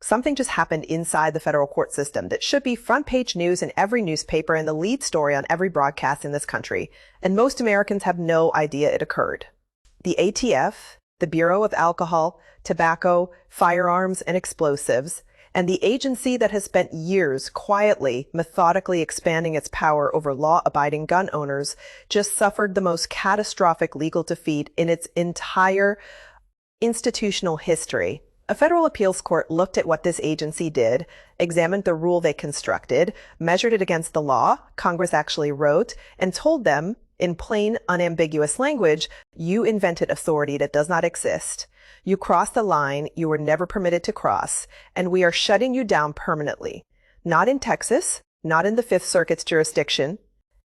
Something just happened inside the federal court system that should be front page news in every newspaper and the lead story on every broadcast in this country, and most Americans have no idea it occurred. The ATF, the Bureau of Alcohol, Tobacco, Firearms, and Explosives, and the agency that has spent years quietly, methodically expanding its power over law-abiding gun owners, just suffered the most catastrophic legal defeat in its entire institutional history. A federal appeals court looked at what this agency did, examined the rule they constructed, measured it against the law Congress actually wrote, and told them, in plain, unambiguous language, you invented authority that does not exist. You crossed the line you were never permitted to cross, and we are shutting you down permanently. Not in Texas, not in the Fifth Circuit's jurisdiction,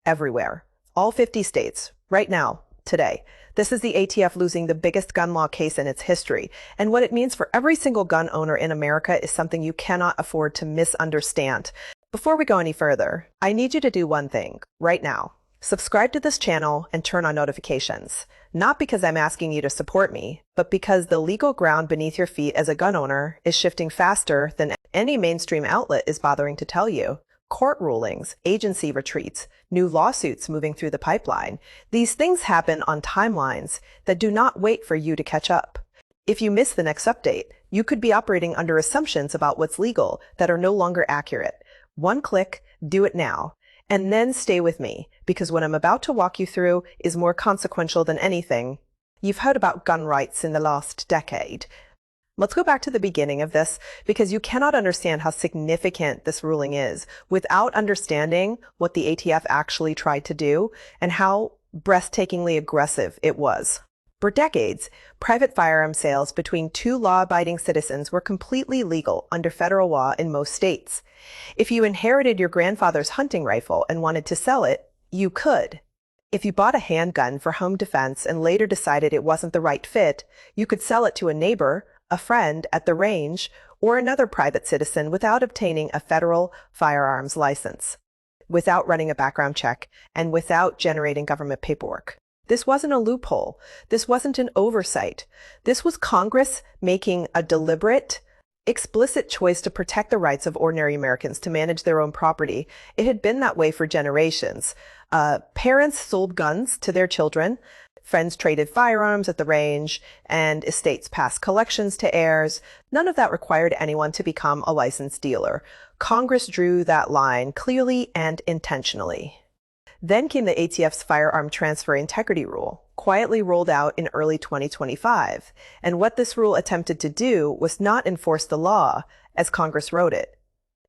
everywhere. All 50 states, right now, today. This is the ATF losing the biggest gun law case in its history, and what it means for every single gun owner in America is something you cannot afford to misunderstand. Before we go any further, I need you to do one thing, right now. Subscribe to this channel and turn on notifications. Not because I'm asking you to support me, but because the legal ground beneath your feet as a gun owner is shifting faster than any mainstream outlet is bothering to tell you. Court rulings, agency retreats, new lawsuits moving through the pipeline. These things happen on timelines that do not wait for you to catch up. If you miss the next update, you could be operating under assumptions about what's legal that are no longer accurate. One click, do it now. And then stay with me, because what I'm about to walk you through is more consequential than anything. You've heard about gun rights in the last decade. Let's go back to the beginning of this, because you cannot understand how significant this ruling is without understanding what the ATF actually tried to do and how breathtakingly aggressive it was. For decades, private firearm sales between two law-abiding citizens were completely legal under federal law in most states. If you inherited your grandfather's hunting rifle and wanted to sell it, you could. If you bought a handgun for home defense and later decided it wasn't the right fit, you could sell it to a neighbor, a friend at the range, or another private citizen without obtaining a federal firearms license, without running a background check, and without generating government paperwork. This wasn't a loophole. This wasn't an oversight. This was Congress making a deliberate, explicit choice to protect the rights of ordinary Americans to manage their own property. It had been that way for generations. Parents sold guns to their children. Friends traded firearms at the range, and estates passed collections to heirs. None of that required anyone to become a licensed dealer. Congress drew that line clearly and intentionally. Then came the ATF's Firearm Transfer Integrity Rule, quietly rolled out in early 2025. And what this rule attempted to do was not enforce the law as Congress wrote it.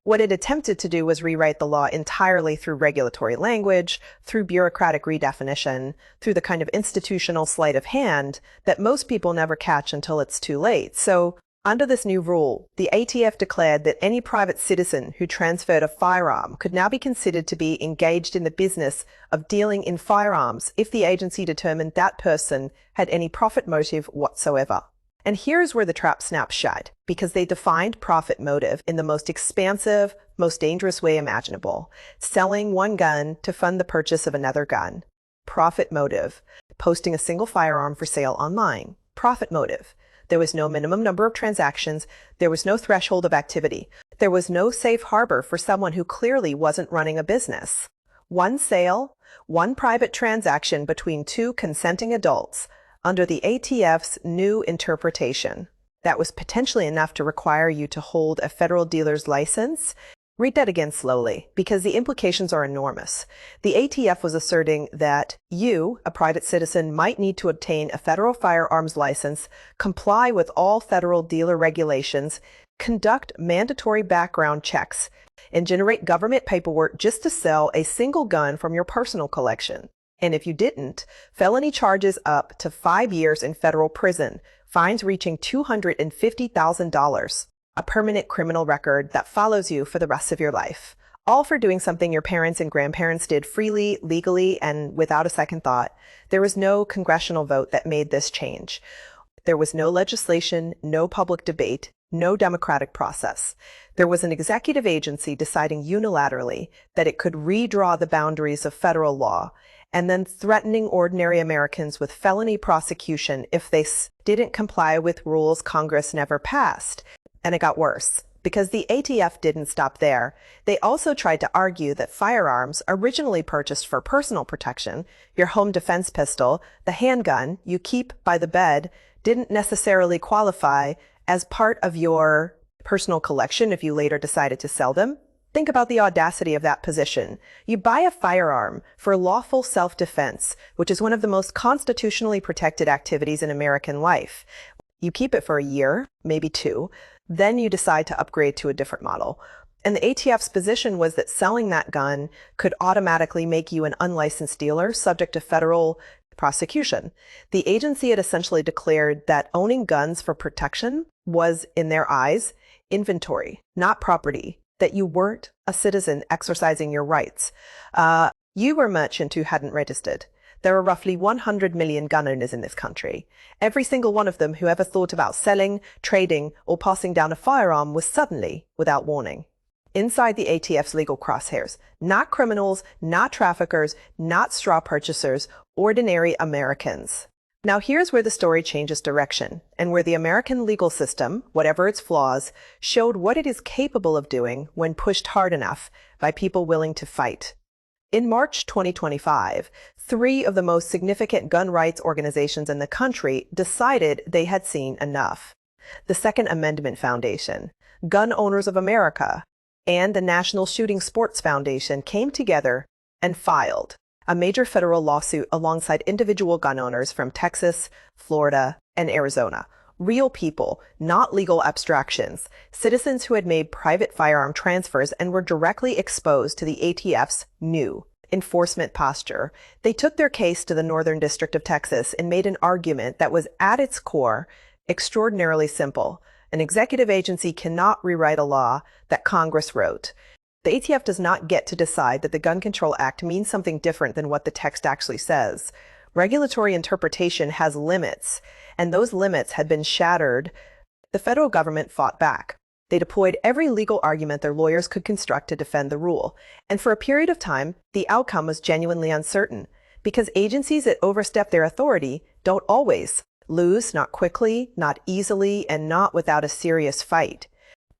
What it attempted to do was rewrite the law entirely through regulatory language, through bureaucratic redefinition, through the kind of institutional sleight of hand that most people never catch until it's too late. So, under this new rule, the ATF declared that any private citizen who transferred a firearm could now be considered to be engaged in the business of dealing in firearms if the agency determined that person had any profit motive whatsoever. And here's where the trap snaps shut, because they defined profit motive in the most expansive, most dangerous way imaginable: selling one gun to fund the purchase of another gun. Profit motive: posting a single firearm for sale online. Profit motive: there was no minimum number of transactions, there was no threshold of activity, there was no safe harbor for someone who clearly wasn't running a business. One sale, one private transaction between two consenting adults, under the ATF's new interpretation. That was potentially enough to require you to hold a federal dealer's license. Read that again slowly, because the implications are enormous. The ATF was asserting that you, a private citizen, might need to obtain a federal firearms license, comply with all federal dealer regulations, conduct mandatory background checks, and generate government paperwork just to sell a single gun from your personal collection. And if you didn't, felony charges up to 5 years in federal prison, fines reaching $250,000, a permanent criminal record that follows you for the rest of your life. All for doing something your parents and grandparents did freely, legally, and without a second thought. There was no congressional vote that made this change. There was no legislation, no public debate, no democratic process. There was an executive agency deciding unilaterally that it could redraw the boundaries of federal law, and then threatening ordinary Americans with felony prosecution if they didn't comply with rules Congress never passed. And it got worse. because the ATF didn't stop there. They also tried to argue that firearms originally purchased for personal protection, your home defense pistol, the handgun you keep by the bed, didn't necessarily qualify as part of your personal collection if you later decided to sell them. Think about the audacity of that position. You buy a firearm for lawful self-defense, which is one of the most constitutionally protected activities in American life. You keep it for a year, maybe two, then you decide to upgrade to a different model. And the ATF's position was that selling that gun could automatically make you an unlicensed dealer subject to federal prosecution. The agency had essentially declared that owning guns for protection was, in their eyes, inventory, not property, that you weren't a citizen exercising your rights. You were a merchant who hadn't registered. There are roughly 100 million gun owners in this country. Every single one of them who ever thought about selling, trading, or passing down a firearm was suddenly without warning inside the ATF's legal crosshairs. Not criminals, not traffickers, not straw purchasers, ordinary Americans. Now here's where the story changes direction, and where the American legal system, whatever its flaws, showed what it is capable of doing when pushed hard enough by people willing to fight. In March 2025, 3 of the most significant gun rights organizations in the country decided they had seen enough. The Second Amendment Foundation, Gun Owners of America, and the National Shooting Sports Foundation came together and filed a major federal lawsuit alongside individual gun owners from Texas, Florida, and Arizona. Real people, not legal abstractions, citizens who had made private firearm transfers and were directly exposed to the ATF's new enforcement posture. They took their case to the Northern District of Texas and made an argument that was at its core extraordinarily simple. An executive agency cannot rewrite a law that Congress wrote. The ATF does not get to decide that the Gun Control Act means something different than what the text actually says. Regulatory interpretation has limits, and those limits had been shattered. The federal government fought back. They deployed every legal argument their lawyers could construct to defend the rule. And for a period of time, the outcome was genuinely uncertain, because agencies that overstep their authority don't always lose, not quickly, not easily, and not without a serious fight.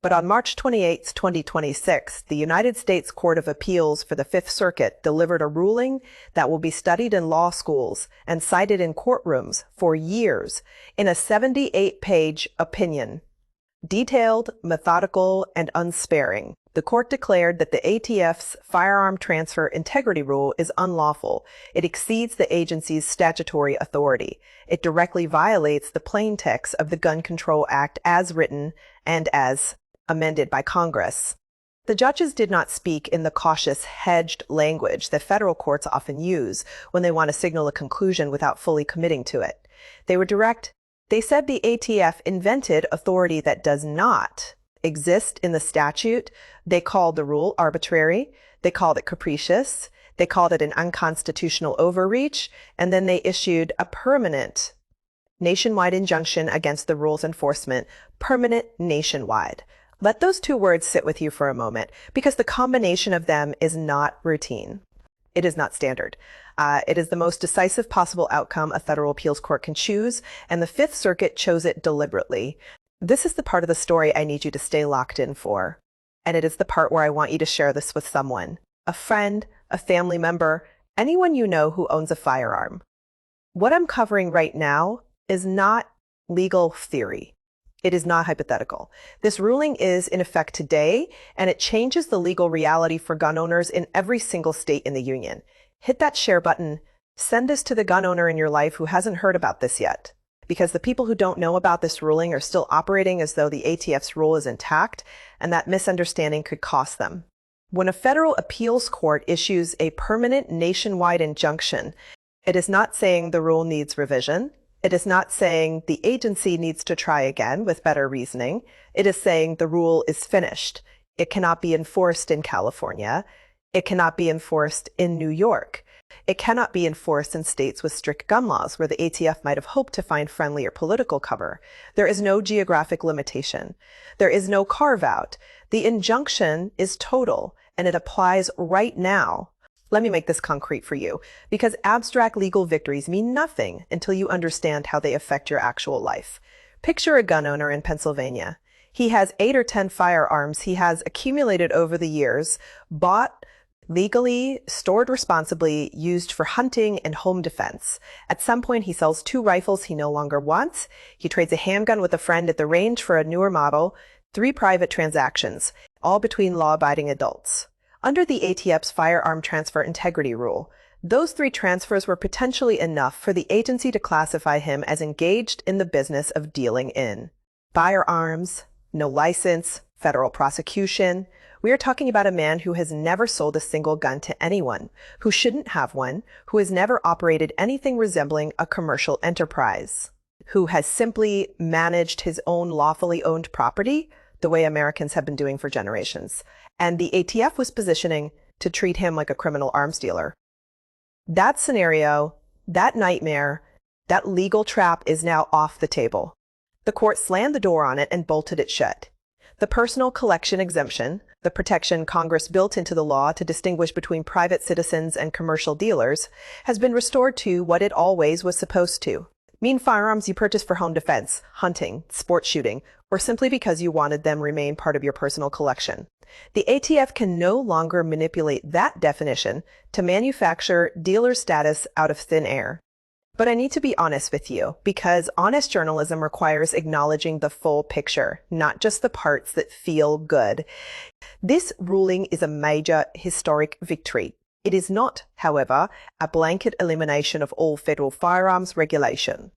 But on March 28, 2026, the United States Court of Appeals for the Fifth Circuit delivered a ruling that will be studied in law schools and cited in courtrooms for years in a 78-page opinion. Detailed, methodical, and unsparing, the court declared that the ATF's firearm transfer integrity rule is unlawful. It exceeds the agency's statutory authority. It directly violates the plain text of the Gun Control Act as written and as amended by Congress. The judges did not speak in the cautious, hedged language that federal courts often use when they want to signal a conclusion without fully committing to it. They were direct. They said the ATF invented authority that does not exist in the statute. They called the rule arbitrary. They called it capricious. They called it an unconstitutional overreach. And then they issued a permanent nationwide injunction against the rule's enforcement, permanent nationwide. Let those 2 words sit with you for a moment, because the combination of them is not routine. It is not standard. It is the most decisive possible outcome a federal appeals court can choose, and the Fifth Circuit chose it deliberately. This is the part of the story I need you to stay locked in for, and it is the part where I want you to share this with someone, a friend, a family member, anyone you know who owns a firearm. What I'm covering right now is not legal theory. It is not hypothetical. This ruling is in effect today, and it changes the legal reality for gun owners in every single state in the union. Hit that share button. Send this to the gun owner in your life who hasn't heard about this yet, because the people who don't know about this ruling are still operating as though the ATF's rule is intact, and that misunderstanding could cost them. When a federal appeals court issues a permanent nationwide injunction, it is not saying the rule needs revision. It is not saying the agency needs to try again with better reasoning. It is saying the rule is finished. It cannot be enforced in California. It cannot be enforced in New York. It cannot be enforced in states with strict gun laws where the ATF might have hoped to find friendly or political cover. There is no geographic limitation. There is no carve-out. The injunction is total, and it applies right now. Let me make this concrete for you, because abstract legal victories mean nothing until you understand how they affect your actual life. Picture a gun owner in Pennsylvania. He has 8 or 10 firearms he has accumulated over the years, bought legally, stored responsibly, used for hunting and home defense. At some point, he sells 2 rifles he no longer wants. He trades a handgun with a friend at the range for a newer model, 3 private transactions, all between law-abiding adults. Under the ATF's firearm transfer integrity rule, those 3 transfers were potentially enough for the agency to classify him as engaged in the business of dealing in firearms, no license, federal prosecution. We are talking about a man who has never sold a single gun to anyone, who shouldn't have one, who has never operated anything resembling a commercial enterprise, who has simply managed his own lawfully owned property the way Americans have been doing for generations. And the ATF was positioning to treat him like a criminal arms dealer. That scenario, that nightmare, that legal trap is now off the table. The court slammed the door on it and bolted it shut. The personal collection exemption, the protection Congress built into the law to distinguish between private citizens and commercial dealers, has been restored to what it always was supposed to mean firearms you purchase for home defense, hunting, sport shooting, or simply because you wanted them remain part of your personal collection. The ATF can no longer manipulate that definition to manufacture dealer status out of thin air. But I need to be honest with you, because honest journalism requires acknowledging the full picture, not just the parts that feel good. This ruling is a major historic victory. It is not, however, a blanket elimination of all federal firearms regulation.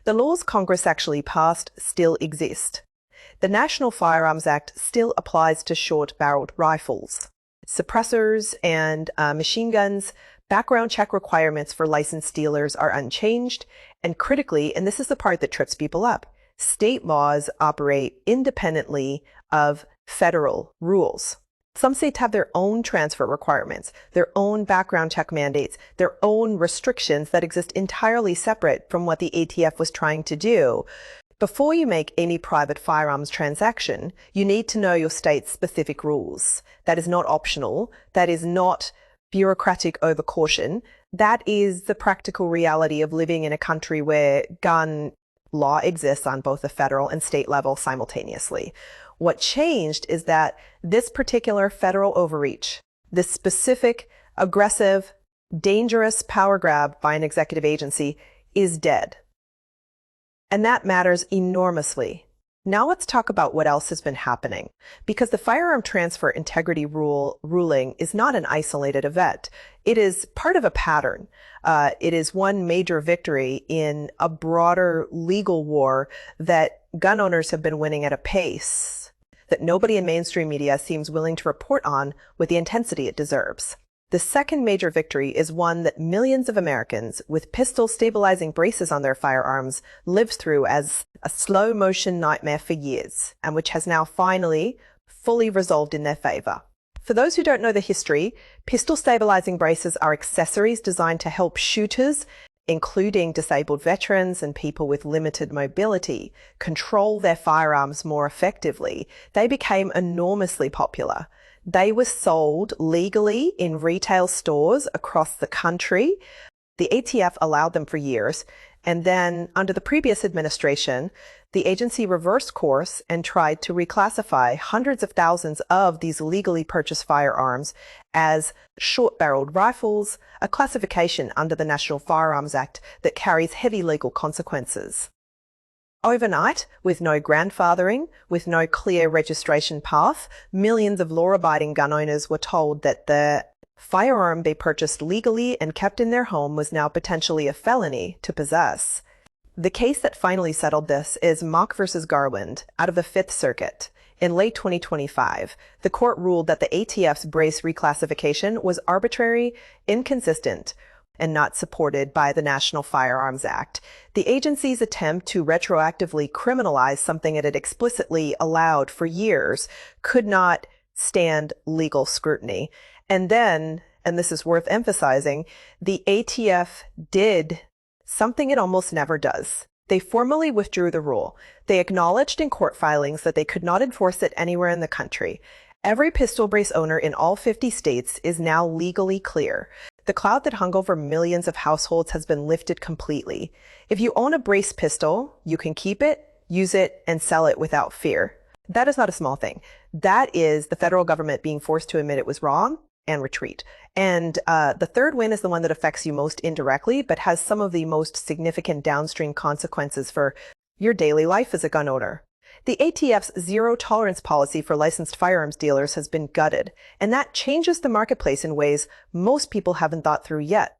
The laws Congress actually passed still exist. The National Firearms Act still applies to short-barreled rifles. Suppressors and machine guns, background check requirements for licensed dealers are unchanged, and critically, and this is the part that trips people up, state laws operate independently of federal rules. Some states have their own transfer requirements, their own background check mandates, their own restrictions that exist entirely separate from what the ATF was trying to do. Before you make any private firearms transaction, you need to know your state's specific rules. That is not optional. That is not bureaucratic overcaution. That is the practical reality of living in a country where gun law exists on both the federal and state level simultaneously. What changed is that this particular federal overreach, this specific, aggressive, dangerous power grab by an executive agency is dead. And that matters enormously. Now let's talk about what else has been happening, because the firearm transfer integrity ruling is not an isolated event. It is part of a pattern. It is one major victory in a broader legal war that gun owners have been winning at a pace that nobody in mainstream media seems willing to report on with the intensity it deserves. The second major victory is one that millions of Americans with pistol stabilizing braces on their firearms lived through as a slow-motion nightmare for years, and which has now finally fully resolved in their favor. For those who don't know the history, pistol stabilizing braces are accessories designed to help shooters, including disabled veterans and people with limited mobility, control their firearms more effectively. They became enormously popular. They were sold legally in retail stores across the country. The ATF allowed them for years, and then under the previous administration, the agency reversed course and tried to reclassify hundreds of thousands of these legally purchased firearms as short-barreled rifles, a classification under the National Firearms Act that carries heavy legal consequences. Overnight, with no grandfathering, with no clear registration path, millions of law-abiding gun owners were told that the firearm they purchased legally and kept in their home was now potentially a felony to possess. The case that finally settled this is Mock v. Garland out of the Fifth Circuit. In late 2025, the court ruled that the ATF's brace reclassification was arbitrary, inconsistent, and not supported by the National Firearms Act. The agency's attempt to retroactively criminalize something it had explicitly allowed for years could not stand legal scrutiny. And then, and this is worth emphasizing, the ATF did something it almost never does. They formally withdrew the rule. They acknowledged in court filings that they could not enforce it anywhere in the country. Every pistol brace owner in all 50 states is now legally clear. The cloud that hung over millions of households has been lifted completely. If you own a brace pistol, you can keep it, use it, and sell it without fear. That is not a small thing. That is the federal government being forced to admit it was wrong and retreat. And the third win is the one that affects you most indirectly, but has some of the most significant downstream consequences for your daily life as a gun owner. The ATF's zero tolerance policy for licensed firearms dealers has been gutted, and that changes the marketplace in ways most people haven't thought through yet.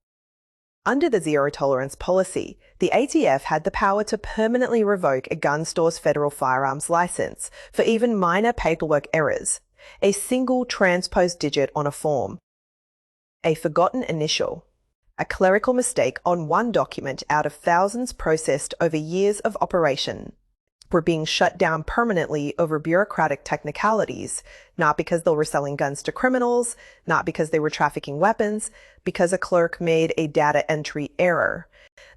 Under the zero tolerance policy, the ATF had the power to permanently revoke a gun store's federal firearms license for even minor paperwork errors, a single transposed digit on a form, a forgotten initial, a clerical mistake on one document out of thousands processed over years of operation, were being shut down permanently over bureaucratic technicalities, not because they were selling guns to criminals, not because they were trafficking weapons, because a clerk made a data entry error.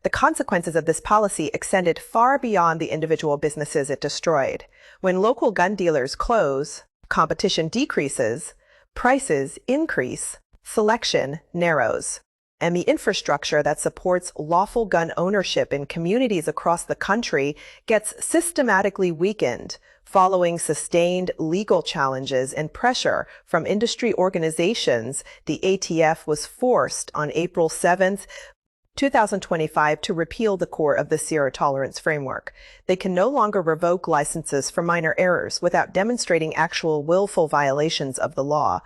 The consequences of this policy extended far beyond the individual businesses it destroyed. When local gun dealers close, competition decreases, prices increase, selection narrows, and the infrastructure that supports lawful gun ownership in communities across the country gets systematically weakened following sustained legal challenges and pressure from industry organizations. The ATF was forced on April 7th, 2025 to repeal the core of the zero tolerance framework. They can no longer revoke licenses for minor errors without demonstrating actual willful violations of the law.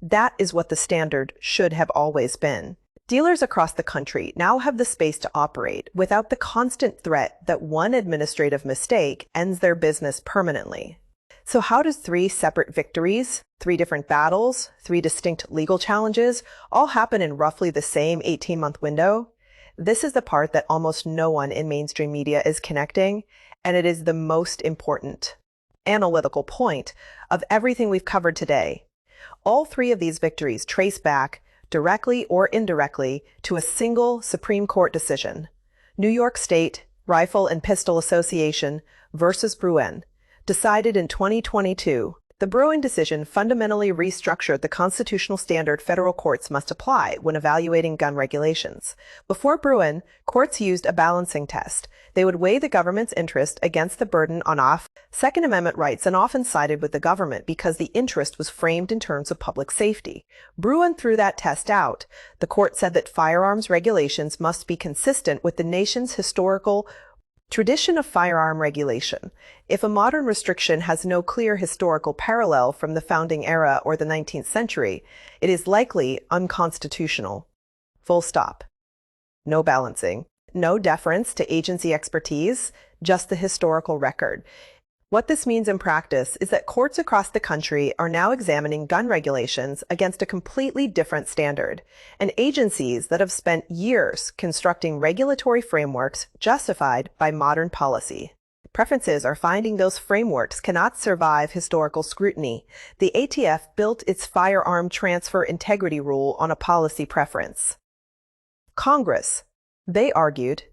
That is what the standard should have always been. Dealers across the country now have the space to operate without the constant threat that one administrative mistake ends their business permanently. So how does three separate victories, three different battles, three distinct legal challenges all happen in roughly the same 18-month window? This is the part that almost no one in mainstream media is connecting, and it is the most important analytical point of everything we've covered today. All three of these victories trace back, directly or indirectly, to a single Supreme Court decision. New York State Rifle and Pistol Association versus Bruen, decided in 2022. The Bruen decision fundamentally restructured the constitutional standard federal courts must apply when evaluating gun regulations. Before Bruen, courts used a balancing test. They would weigh the government's interest against the burden on Second Amendment rights and often sided with the government because the interest was framed in terms of public safety. Bruen threw that test out. The court said that firearms regulations must be consistent with the nation's historical tradition of firearm regulation. If a modern restriction has no clear historical parallel from the founding era or the 19th century, it is likely unconstitutional. Full stop. No balancing. No deference to agency expertise, just the historical record. What this means in practice is that courts across the country are now examining gun regulations against a completely different standard, and agencies that have spent years constructing regulatory frameworks justified by modern policy. Preferences are finding those frameworks cannot survive historical scrutiny. The ATF built its firearm transfer integrity rule on a policy preference. Congress, they argued,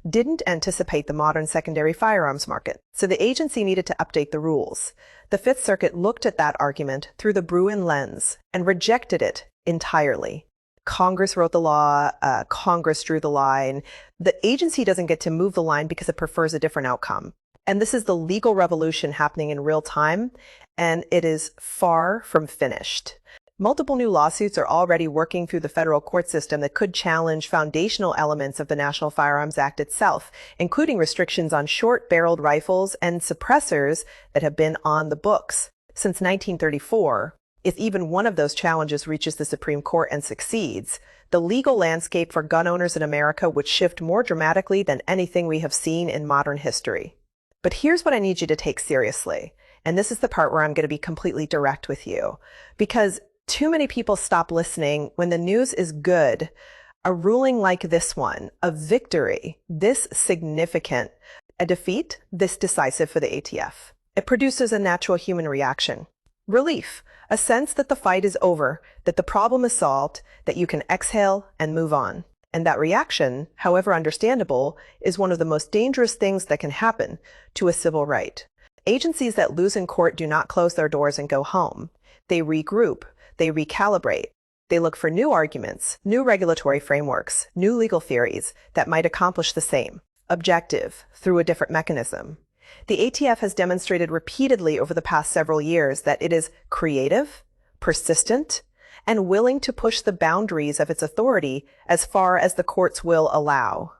didn't anticipate the modern secondary firearms market, so the agency needed to update the rules. The Fifth Circuit looked at that argument through the Bruen lens and rejected it entirely. Congress wrote the law, Congress drew the line. The agency doesn't get to move the line because it prefers a different outcome. And this is the legal revolution happening in real time, and it is far from finished. Multiple new lawsuits are already working through the federal court system that could challenge foundational elements of the National Firearms Act itself, including restrictions on short-barreled rifles and suppressors that have been on the books since 1934. If even one of those challenges reaches the Supreme Court and succeeds, the legal landscape for gun owners in America would shift more dramatically than anything we have seen in modern history. But here's what I need you to take seriously, and this is the part where I'm going to be completely direct with you, because too many people stop listening when the news is good. A ruling like this one, a victory, this significant, a defeat, this decisive for the ATF. It produces a natural human reaction. Relief, a sense that the fight is over, that the problem is solved, that you can exhale and move on. And that reaction, however understandable, is one of the most dangerous things that can happen to a civil right. Agencies that lose in court do not close their doors and go home. They regroup. They recalibrate. They look for new arguments, new regulatory frameworks, new legal theories that might accomplish the same objective through a different mechanism. The ATF has demonstrated repeatedly over the past several years that it is creative, persistent, and willing to push the boundaries of its authority as far as the courts will allow.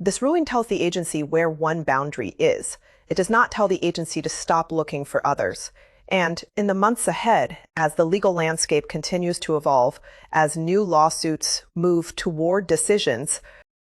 This ruling tells the agency where one boundary is. It does not tell the agency to stop looking for others. And in the months ahead, as the legal landscape continues to evolve, as new lawsuits move toward decisions,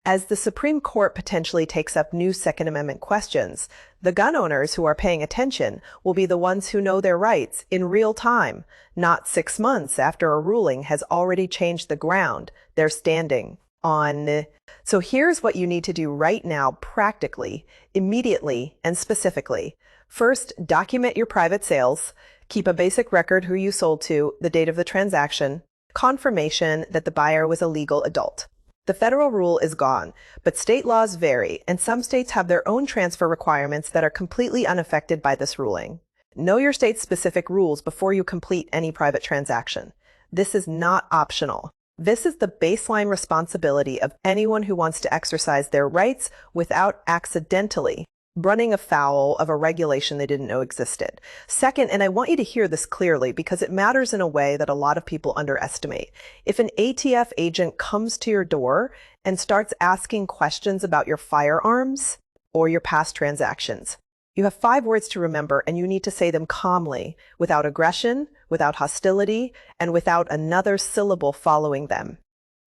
as the Supreme Court potentially takes up new Second Amendment questions, the gun owners who are paying attention will be the ones who know their rights in real time, not 6 months after a ruling has already changed the ground they're standing on. So here's what you need to do right now, practically, immediately, and specifically. First, document your private sales. Keep a basic record who you sold to, the date of the transaction, confirmation that the buyer was a legal adult. The federal rule is gone, but state laws vary, and some states have their own transfer requirements that are completely unaffected by this ruling. Know your state's specific rules before you complete any private transaction. This is not optional. This is the baseline responsibility of anyone who wants to exercise their rights without accidentally running afoul of a regulation they didn't know existed. Second, and I want you to hear this clearly because it matters in a way that a lot of people underestimate. If an ATF agent comes to your door and starts asking questions about your firearms or your past transactions, you have 5 words to remember, and you need to say them calmly, without aggression, without hostility, and without another syllable following them.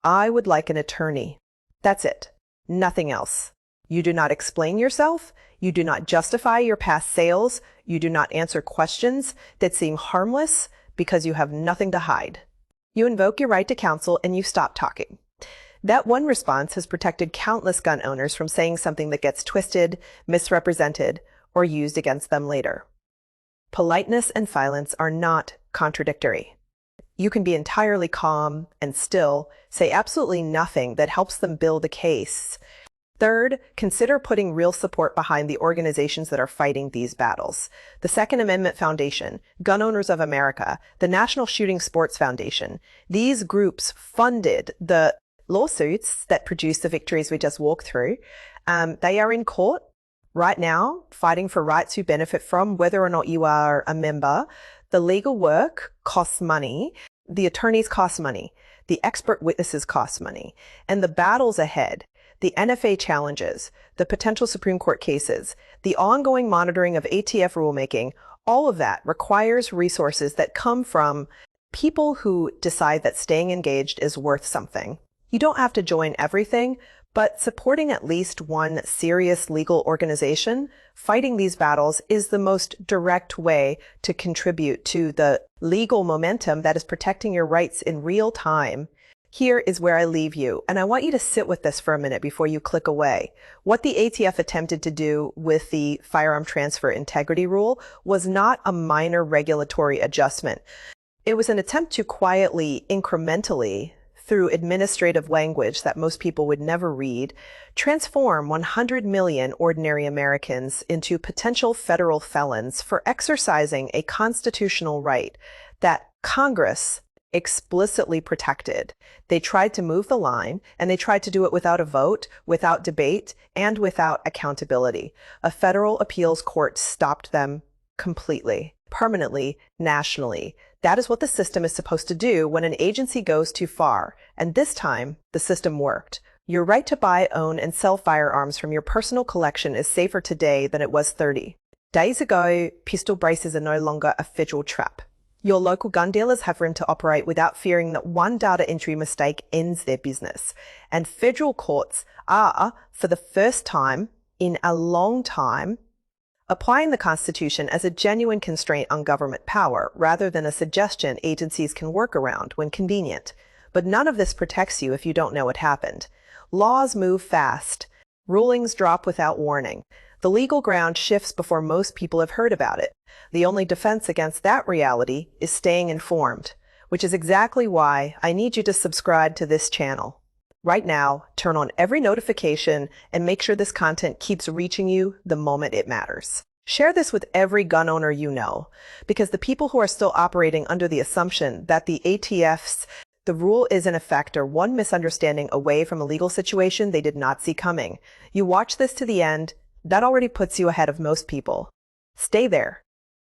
I would like an attorney. That's it. Nothing else. You do not explain yourself. You do not justify your past sales. You do not answer questions that seem harmless because you have nothing to hide. You invoke your right to counsel and you stop talking. That one response has protected countless gun owners from saying something that gets twisted, misrepresented, or used against them later. Politeness and silence are not contradictory. You can be entirely calm and still say absolutely nothing that helps them build a case. Third, consider putting real support behind the organizations that are fighting these battles. The Second Amendment Foundation, Gun Owners of America, the National Shooting Sports Foundation. These groups funded the lawsuits that produced the victories we just walked through. They are in court right now, fighting for rights you benefit from, whether or not you are a member. The legal work costs money. The attorneys cost money. The expert witnesses cost money. And the battles ahead, the NFA challenges, the potential Supreme Court cases, the ongoing monitoring of ATF rulemaking, all of that requires resources that come from people who decide that staying engaged is worth something. You don't have to join everything, but supporting at least one serious legal organization fighting these battles is the most direct way to contribute to the legal momentum that is protecting your rights in real time. Here is where I leave you, and I want you to sit with this for a minute before you click away. What the ATF attempted to do with the firearm transfer integrity rule was not a minor regulatory adjustment. It was an attempt to quietly, incrementally, through administrative language that most people would never read, transform 100 million ordinary Americans into potential federal felons for exercising a constitutional right that Congress explicitly protected. They tried to move the line, and they tried to do it without a vote, without debate, and without accountability. A federal appeals court stopped them completely, permanently, nationally. That is what the system is supposed to do when an agency goes too far. And this time, the system worked. Your right to buy, own, and sell firearms from your personal collection is safer today than it was 30 days ago. Pistol braces are no longer a federal trap. Your local gun dealers have room to operate without fearing that one data entry mistake ends their business. And federal courts are, for the first time in a long time, applying the Constitution as a genuine constraint on government power rather than a suggestion agencies can work around when convenient. But none of this protects you if you don't know what happened. Laws move fast. Rulings drop without warning. The legal ground shifts before most people have heard about it. The only defense against that reality is staying informed, which is exactly why I need you to subscribe to this channel. Right now, turn on every notification and make sure this content keeps reaching you the moment it matters. Share this with every gun owner you know, because the people who are still operating under the assumption that the rule is in effect are one misunderstanding away from a legal situation they did not see coming. You watch this to the end, That already puts you ahead of most people. Stay there.